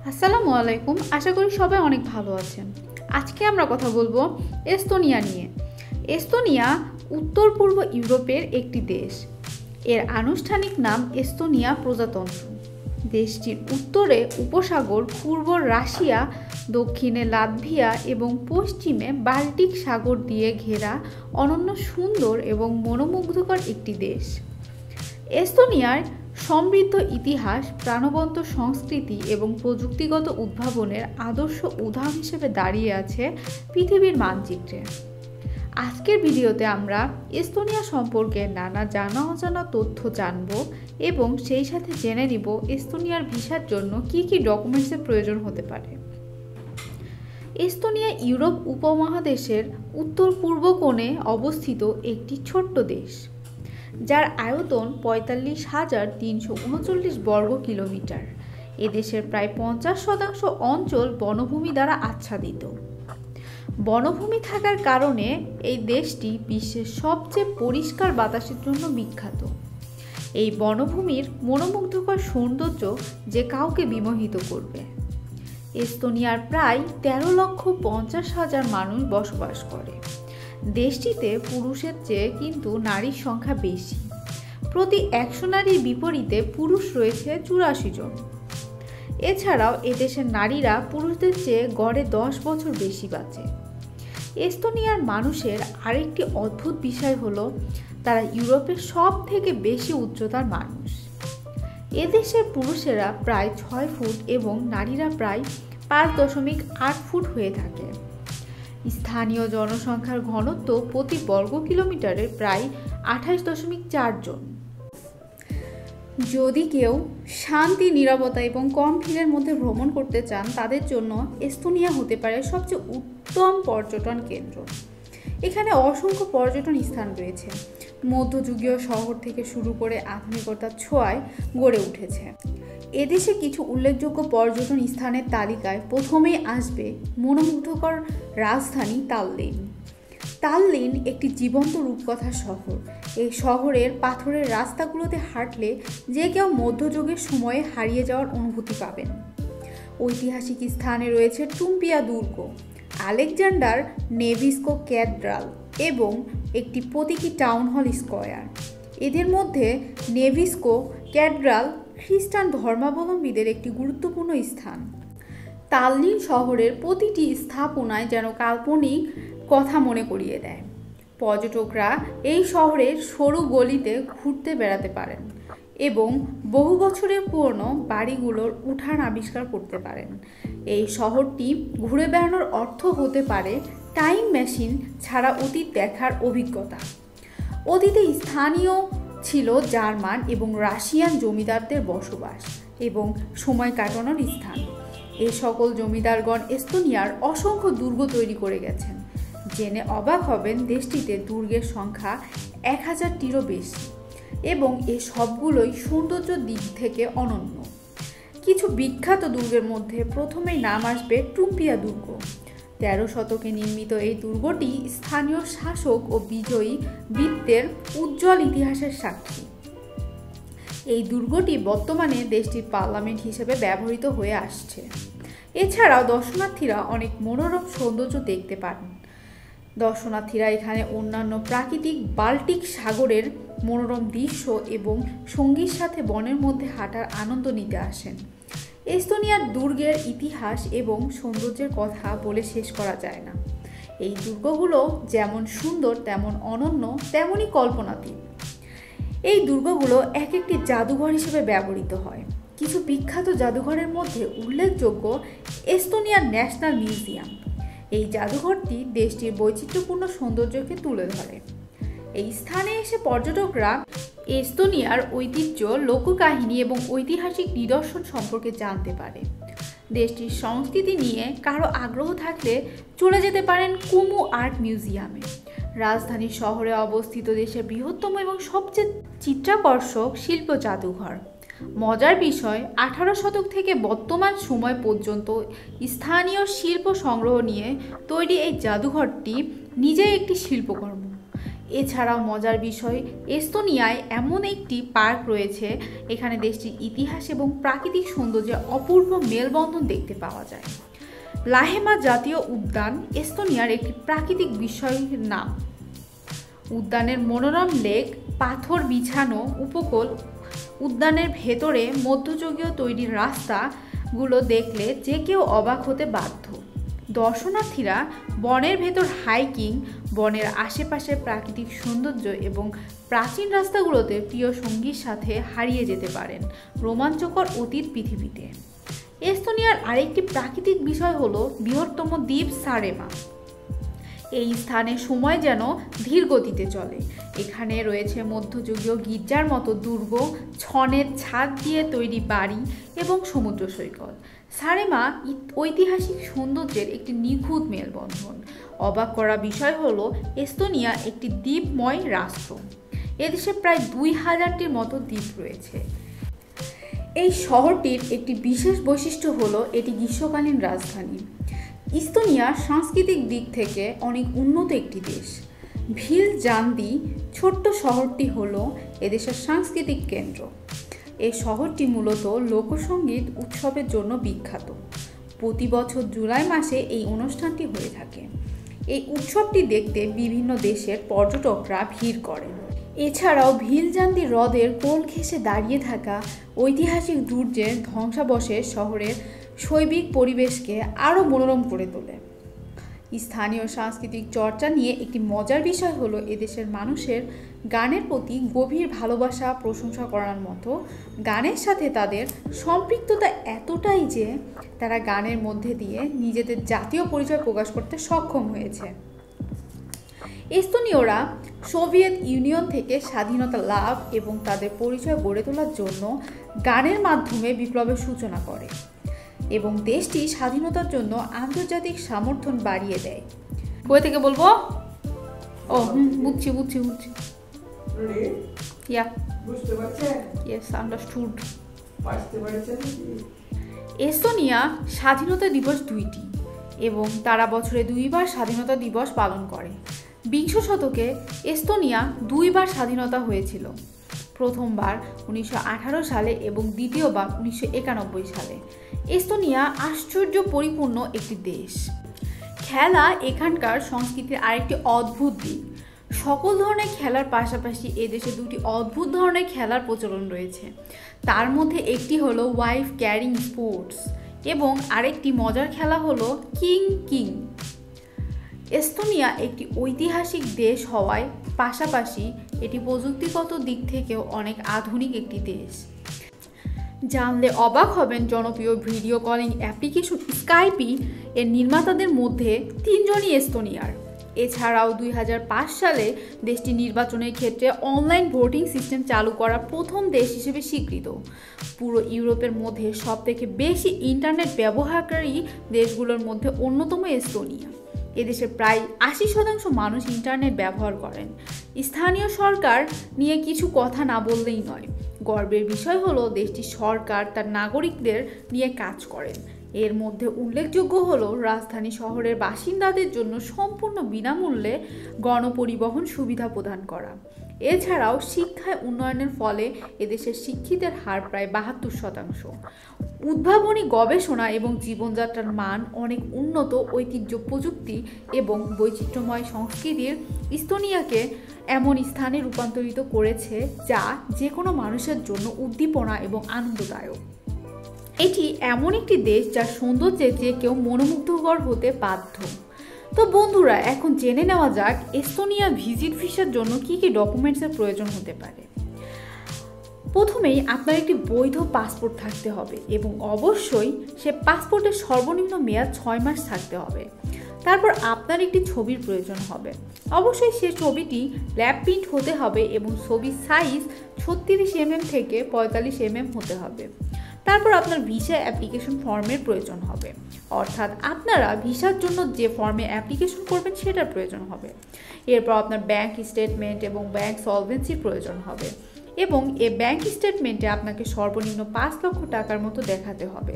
আসসালামু আলাইকুম। আশা করি সবাই অনেক ভালো আছেন। আজকে আমরা কথা বলবো এস্তোনিয়া নিয়ে। এস্তোনিয়া উত্তর পূর্ব ইউরোপের একটি দেশ। এর আনুষ্ঠানিক নাম এস্তোনিয়া প্রজাতন্ত্র। দেশটির উত্তরে উপসাগর, পূর্ব রাশিয়া, দক্ষিণে লাতভিয়া এবং পশ্চিমে বাল্টিক সাগর দিয়ে ঘেরা অনন্য সুন্দর এবং মনোমুগ্ধকর একটি দেশ। এস্তোনিয়ার সমৃদ্ধ ইতিহাস, প্রাণবন্ত সংস্কৃতি এবং প্রযুক্তিগত উদ্ভাবনের আদর্শ উদাহরণ হিসেবে দাঁড়িয়ে আছে পৃথিবীর মানচিত্রে। আজকের ভিডিওতে আমরা এস্তোনিয়া সম্পর্কে নানা জানা অজানা তথ্য জানব এবং সেই সাথে জেনে নিব এস্তোনিয়ার ভিসার জন্য কী কী ডকুমেন্টসের প্রয়োজন হতে পারে। এস্তোনিয়া ইউরোপ উপমহাদেশের উত্তর পূর্ব কোণে অবস্থিত একটি ছোট্ট দেশ, যার আয়তন ৪৫,৩৩৯ বর্গ কিলোমিটার। এদেশের প্রায় ৫০% অঞ্চল বনভূমি দ্বারা আচ্ছাদিত। বনভূমি থাকার কারণে এই দেশটি বিশ্বের সবচেয়ে পরিষ্কার বাতাসের জন্য বিখ্যাত। এই বনভূমির মনোমুগ্ধকর সৌন্দর্য যে কাউকে বিমোহিত করবে। এস্তোনিয়ার প্রায় ১৩,৫০,০০০ মানুষ বসবাস করে। দেশটিতে পুরুষের চেয়ে কিন্তু নারীর সংখ্যা বেশি। প্রতি ১০০ নারীর বিপরীতে পুরুষ রয়েছে ৮৪ জন। এছাড়াও এদেশের নারীরা পুরুষদের চেয়ে গড়ে ১০ বছর বেশি বাঁচে। এস্তোনিয়ার মানুষের আরেকটি অদ্ভুত বিষয় হলো তারা ইউরোপের সব থেকে বেশি উচ্চতার মানুষ। এদেশের পুরুষেরা প্রায় ৬ ফুট এবং নারীরা প্রায় ৫.৮ ফুট হয়ে থাকে। স্থানীয় জনসংখ্যার ঘনত্ব প্রতি বর্গ কিলোমিটারে প্রায় ২৮.৪ জন। যদি কেউ শান্তি, নীরবতা এবং কম ভিড়ের মধ্যে ভ্রমণ করতে চান, তাদের জন্য এস্তোনিয়া হতে পারে সবচেয়ে উত্তম পর্যটন কেন্দ্র। এখানে অসংখ্য পর্যটন স্থান রয়েছে। মধ্যযুগীয় শহর থেকে শুরু করে আধুনিকতার ছোঁয়ায় গড়ে উঠেছে। এদেশে কিছু উল্লেখযোগ্য পর্যটন স্থানের তালিকায় প্রথমেই আসবে মনোমুগ্ধকর রাজধানী তাল্লিন। তাল্লিন একটি জীবন্ত রূপকথা শহর। এই শহরের পাথরের রাস্তাগুলোতে হাঁটলে যে কেউ মধ্যযুগের সময়ে হারিয়ে যাওয়ার অনুভূতি পাবেন। ঐতিহাসিক স্থানে রয়েছে টুম্পিয়া দুর্গ, আলেকজান্ডার নেভিস্কো ক্যাথেড্রাল এবং একটি প্রতীকী টাউন হল স্কয়ার। এদের মধ্যে নেভিস্কো ক্যাথেড্রাল খ্রিস্টান ধর্মাবলম্বীদের একটি গুরুত্বপূর্ণ স্থান। তাল্লিন শহরের প্রতিটি স্থাপনায় যেন কাল্পনিক কথা মনে করিয়ে দেয়। পর্যটকরা এই শহরের সরু গলিতে ঘুরতে বেড়াতে পারেন এবং বহু বছরের পুরনো বাড়িগুলোর উঠান আবিষ্কার করতে পারেন। এই শহরটি ঘুরে বেড়ানোর অর্থ হতে পারে টাইম মেশিন ছাড়া অতীত দেখার অভিজ্ঞতা। অতীতে স্থানীয় ছিল জার্মান এবং রাশিয়ান জমিদারদের বসবাস এবং সময় কাটানোর স্থান। এই সকল জমিদারগণ এস্তোনিয়ার অসংখ্য দুর্গ তৈরি করে গেছেন। জেনে অবাক হবেন দেশটিতে দুর্গের সংখ্যা ১,০০০টিরও বেশি এবং এই সবগুলোই সৌন্দর্যের দিক থেকে অনন্য। কিছু বিখ্যাত দুর্গের মধ্যে প্রথমেই নাম আসবে টুম্পিয়া দুর্গ। ১৩ শতকে নির্মিত এই দুর্গটি স্থানীয় শাসক ও বিজয়ী বৃত্তের উজ্জ্বল ইতিহাসের সাক্ষী। এই দুর্গটি বর্তমানে দেশটির পার্লামেন্ট হিসেবে ব্যবহৃত হয়ে আসছে। এছাড়াও দর্শনার্থীরা অনেক মনোরম সৌন্দর্য দেখতে পান। দর্শনার্থীরা এখানে অন্যান্য প্রাকৃতিক বাল্টিক সাগরের মনোরম দৃশ্য এবং সঙ্গীর সাথে বনের মধ্যে হাঁটার আনন্দ নিতে আসেন। এস্তোনিয়ার দুর্গের ইতিহাস এবং সৌন্দর্যের কথা বলে শেষ করা যায় না। এই দুর্গগুলো যেমন সুন্দর, তেমন অনন্য, তেমনই কল্পনাতীত। এই দুর্গগুলো এক একটি জাদুঘর হিসেবে ব্যবহৃত হয়। কিছু বিখ্যাত জাদুঘরের মধ্যে উল্লেখযোগ্য এস্তোনিয়ার ন্যাশনাল মিউজিয়াম। এই জাদুঘরটি দেশটির বৈচিত্র্যপূর্ণ সৌন্দর্যকে তুলে ধরে। এই স্থানে এসে পর্যটকরা এস্তোনিয়ার ঐতিহ্য, লোককাহিনী এবং ঐতিহাসিক নিদর্শন সম্পর্কে জানতে পারে। দেশটির সংস্কৃতি নিয়ে কারো আগ্রহ থাকলে চলে যেতে পারেন কুমু আর্ট মিউজিয়ামে। রাজধানী শহরে অবস্থিত দেশের বৃহত্তম এবং সবচেয়ে চিত্তাকর্ষক শিল্প জাদুঘর। মজার বিষয়, ১৮ শতক থেকে বর্তমান সময় পর্যন্ত স্থানীয় শিল্প সংগ্রহ নিয়ে তৈরি এই জাদুঘরটি নিজেই একটি শিল্পকর্ম। এছাড়াও মজার বিষয়, এস্তোনিয়ায় এমন একটি পার্ক রয়েছে, এখানে দেশটির ইতিহাস এবং প্রাকৃতিক সৌন্দর্যের অপূর্ব মেলবন্ধন দেখতে পাওয়া যায়। লাহেমা জাতীয় উদ্যান এস্তোনিয়ার একটি প্রাকৃতিক বিস্ময়ের নাম। উদ্যানের মনোরম লেক, পাথর বিছানো উপকূল, উদ্যানের ভেতরে মধ্যযুগীয় তৈরি রাস্তাগুলো দেখলে যে কেউ অবাক হতে বাধ্য। দর্শনার্থীরা বনের ভেতর হাইকিং, বনের আশেপাশের প্রাকৃতিক সৌন্দর্য এবং প্রাচীন রাস্তাগুলোতে প্রিয় সঙ্গীর সাথে হারিয়ে যেতে পারেন রোমাঞ্চকর অতীত পৃথিবীতে। এস্তোনিয়ার আরেকটি প্রাকৃতিক বিষয় হলো বৃহত্তম দ্বীপ সারেমা। এই স্থানে সময় যেন ধীর গতিতে চলে। এখানে রয়েছে মধ্যযুগীয় গির্জার মতো দুর্গ, ছনের ছাদ দিয়ে তৈরি বাড়ি এবং সমুদ্র সৈকত। সারেমা ঐতিহাসিক সৌন্দর্যের একটি নিখুঁত মেলবন্ধন। অবাক করা বিষয় হলো এস্তোনিয়া একটি দ্বীপময় রাষ্ট্র। এদেশে প্রায় 2000টির মতো দ্বীপ রয়েছে। এই শহরটির একটি বিশেষ বৈশিষ্ট্য হলো এটি গ্রীষ্মকালীন রাজধানী। এস্তোনিয়া সাংস্কৃতিক দিক থেকে অনেক উন্নত একটি দেশ। ভিলজান্দি ছোট্ট শহরটি হলো এদেশের সাংস্কৃতিক কেন্দ্র। এই শহরটি মূলত লোকসঙ্গীত উৎসবের জন্য বিখ্যাত। প্রতি বছর জুলাই মাসে এই অনুষ্ঠানটি হয়ে থাকে। এই উৎসবটি দেখতে বিভিন্ন দেশের পর্যটকরা ভিড় করেন। এছাড়াও ভিলজান্দি হ্রদের কোল ঘেঁষে দাঁড়িয়ে থাকা ঐতিহাসিক দুর্গের ধ্বংসাবশেষ শহরের শৈবিক পরিবেশকে আরও মনোরম করে তোলে। স্থানীয় সাংস্কৃতিক চর্চা নিয়ে একটি মজার বিষয় হলো এদেশের মানুষের গানের প্রতি গভীর ভালোবাসা, প্রশংসা করার মতো। গানের সাথে তাদের সম্পৃক্ততা এতটাই যে তারা গানের মধ্যে দিয়ে নিজেদের জাতীয় পরিচয় প্রকাশ করতে সক্ষম হয়েছে। এস্তোনীয়রা সোভিয়েত ইউনিয়ন থেকে স্বাধীনতা লাভ এবং তাদের পরিচয় গড়ে তোলার জন্য গানের মাধ্যমে বিপ্লবের সূচনা করে এবং দেশটি স্বাধীনতার জন্য আন্তর্জাতিক সমর্থন বাড়িয়ে দেয়। বই থেকে বলবো? ও বুঝছি। ইয়া বুঝতে পারছেন? Yes, understood. এস্তোনিয়া স্বাধীনতা দিবস 2টি এবং তারা বছরে 2বার স্বাধীনতা দিবস পালন করে। বিংশ শতকে এস্তোনিয়া 2বার স্বাধীনতা হয়েছিল। প্রথমবার 1918 সালে এবং দ্বিতীয়বার 1991 সালে। এস্তোনিয়া আশ্চর্য পরিপূর্ণ একটি দেশ। খেলা এখানকার সংস্কৃতির আরেকটি অদ্ভুত দিক। সকল ধরনের খেলার পাশাপাশি এদেশে 2টি অদ্ভুত ধরনের খেলার প্রচলন রয়েছে। তার মধ্যে একটি হলো ওয়াইফ ক্যারিং স্পোর্টস এবং আরেকটি মজার খেলা হলো কিং। এস্তোনিয়া একটি ঐতিহাসিক দেশ হওয়ায় পাশাপাশি এটি প্রযুক্তিগত দিক থেকেও অনেক আধুনিক একটি দেশ। জানলে অবাক হবেন, জনপ্রিয় ভিডিও কলিং অ্যাপ্লিকেশন স্কাইপি এর নির্মাতাদের মধ্যে 3জনই এস্তোনিয়ার। এছাড়াও 2005 সালে দেশটি নির্বাচনের ক্ষেত্রে অনলাইন ভোটিং সিস্টেম চালু করা প্রথম দেশ হিসেবে স্বীকৃত। পুরো ইউরোপের মধ্যে সবথেকে বেশি ইন্টারনেট ব্যবহারকারী দেশগুলোর মধ্যে অন্যতম এস্তোনিয়া। এদেশের প্রায় 80% মানুষ ইন্টারনেট ব্যবহার করেন। স্থানীয় সরকার নিয়ে কিছু কথা না বললেই নয়। গর্বের বিষয় হলো দেশটির সরকার তার নাগরিকদের নিয়ে কাজ করেন। এর মধ্যে উল্লেখযোগ্য হলো রাজধানী শহরের বাসিন্দাদের জন্য সম্পূর্ণ বিনামূল্যে গণপরিবহন সুবিধা প্রদান করা। এছাড়াও শিক্ষায় উন্নয়নের ফলে এদেশের শিক্ষিতের হার প্রায় 72%। উদ্ভাবনী গবেষণা এবং জীবনযাত্রার মান অনেক উন্নত। ঐতিহ্য, প্রযুক্তি এবং বৈচিত্র্যময় সংস্কৃতির এস্তোনিয়াকে এমন স্থানে রূপান্তরিত করেছে যা যে কোনো মানুষের জন্য উদ্দীপনা এবং আনন্দদায়ক। এটি এমন একটি দেশ যার সৌন্দর্যে যে কেউ মনোমুগ্ধকর হতে বাধ্য। তো বন্ধুরা, এখন জেনে নেওয়া যাক এস্তোনিয়া ভিজিট ভিসার জন্য কী কী ডকুমেন্টসের প্রয়োজন হতে পারে। প্রথমেই আপনার একটি বৈধ পাসপোর্ট থাকতে হবে এবং অবশ্যই সে পাসপোর্টের সর্বনিম্ন মেয়াদ 6 মাস থাকতে হবে। তারপর আপনার একটি ছবির প্রয়োজন হবে। অবশ্যই সে ছবিটি ল্যাব প্রিন্ট হতে হবে এবং ছবির সাইজ 36 mm থেকে 45 mm হতে হবে। তারপর আপনার ভিসা অ্যাপ্লিকেশন ফর্মের প্রয়োজন হবে, অর্থাৎ আপনারা ভিসার জন্য যে ফর্মে অ্যাপ্লিকেশন করবেন সেটার প্রয়োজন হবে। এরপর আপনার ব্যাংক স্টেটমেন্ট এবং ব্যাংক সলভেন্সির প্রয়োজন হবে। এবং এই ব্যাংক স্টেটমেন্টে আপনাকে সর্বনিম্ন 5 লক্ষ টাকার মতো দেখাতে হবে।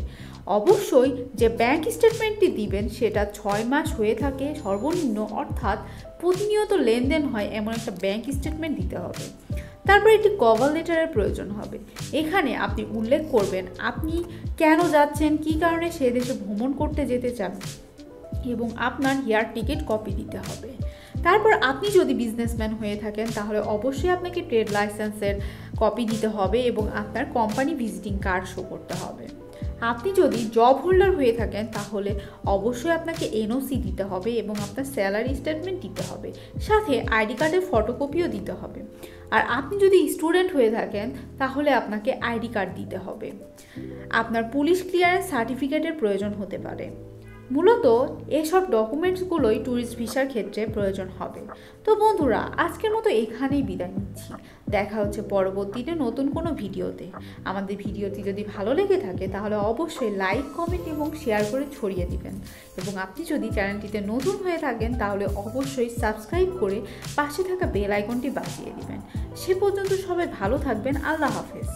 অবশ্যই যে ব্যাংক স্টেটমেন্টটি দিবেন সেটা 6 মাস হয়ে থাকে সর্বনিম্ন, অর্থাৎ প্রতিনিয়ত লেনদেন হয় এমন একটা ব্যাংক স্টেটমেন্ট দিতে হবে। তারপর একটি কভার লেটারের প্রয়োজন হবে। এখানে আপনি উল্লেখ করবেন আপনি কেন যাচ্ছেন, কী কারণে সে দেশে ভ্রমণ করতে যেতে চান এবং আপনার এয়ার টিকিট কপি দিতে হবে। তারপর আপনি যদি বিজনেসম্যান হয়ে থাকেন তাহলে অবশ্যই আপনাকে ট্রেড লাইসেন্সের কপি দিতে হবে এবং আপনার কোম্পানি ভিজিটিং কার্ড শো করতে হবে। আপনি যদি জব হোল্ডার হয়ে থাকেন তাহলে অবশ্যই আপনাকে এনওসি দিতে হবে এবং আপনার স্যালারি স্টেটমেন্ট দিতে হবে, সাথে আইডি কার্ডের ফটোকপিও দিতে হবে। আর আপনি যদি স্টুডেন্ট হয়ে থাকেন তাহলে আপনাকে আইডি কার্ড দিতে হবে। আপনার পুলিশ ক্লিয়ারেন্স সার্টিফিকেটের প্রয়োজন হতে পারে। মূলত এসব ডকুমেন্টসগুলোই ট্যুরিস্ট ভিসার ক্ষেত্রে প্রয়োজন হবে। তো বন্ধুরা, আজকের মতো এখানেই বিদায় নিচ্ছি। দেখা হচ্ছে পরবর্তীতে নতুন কোনো ভিডিওতে। আমাদের ভিডিওটি যদি ভালো লেগে থাকে তাহলে অবশ্যই লাইক, কমেন্ট এবং শেয়ার করে ছড়িয়ে দিবেন। এবং আপনি যদি চ্যানেলটিতে নতুন হয়ে থাকেন তাহলে অবশ্যই সাবস্ক্রাইব করে পাশে থাকা বেল আইকনটি বাজিয়ে দিবেন। সে পর্যন্ত সবাই ভালো থাকবেন। আল্লাহ হাফেজ।